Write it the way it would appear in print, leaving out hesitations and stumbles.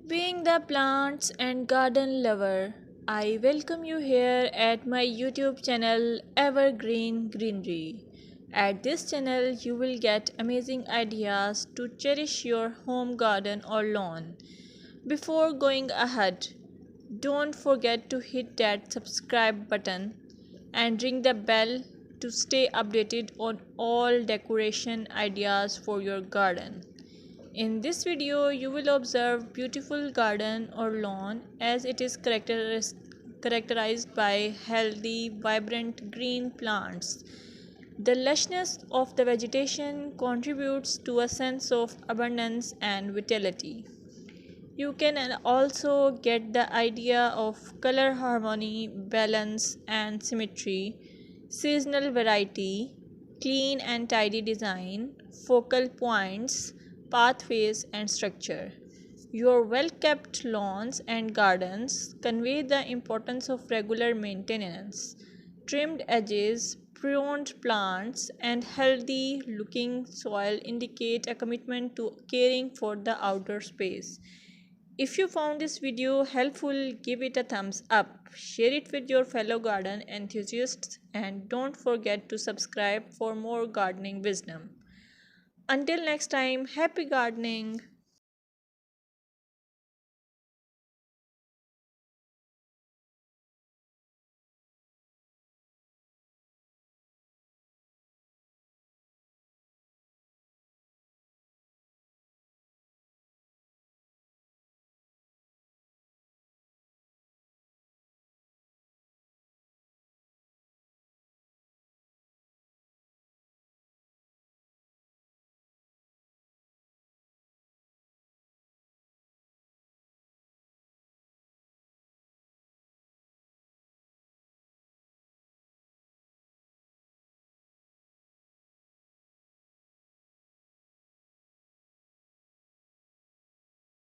Being the plants and garden lover, I welcome you here at my YouTube channel Evergreen Greenery. At this channel, you will get amazing ideas to cherish your home garden or lawn. Before going ahead, don't forget to hit that subscribe button and ring the bell to stay updated on all decoration ideas for your garden. In this video, you will observe beautiful garden or lawn as it is characterized by healthy, vibrant green plants. The lushness of the vegetation contributes to a sense of abundance and vitality. You can also get the idea of color harmony, balance, and symmetry, seasonal variety, clean and tidy design, focal points, pathways, and structure. Your well kept lawns and gardens convey the importance of regular maintenance. Trimmed edges, pruned plants, and healthy looking soil indicate a commitment to caring for the outdoor space. If you found this video helpful, give it a thumbs up, share it with your fellow garden enthusiasts, and don't forget to subscribe for more gardening wisdom. Until next time, happy gardening!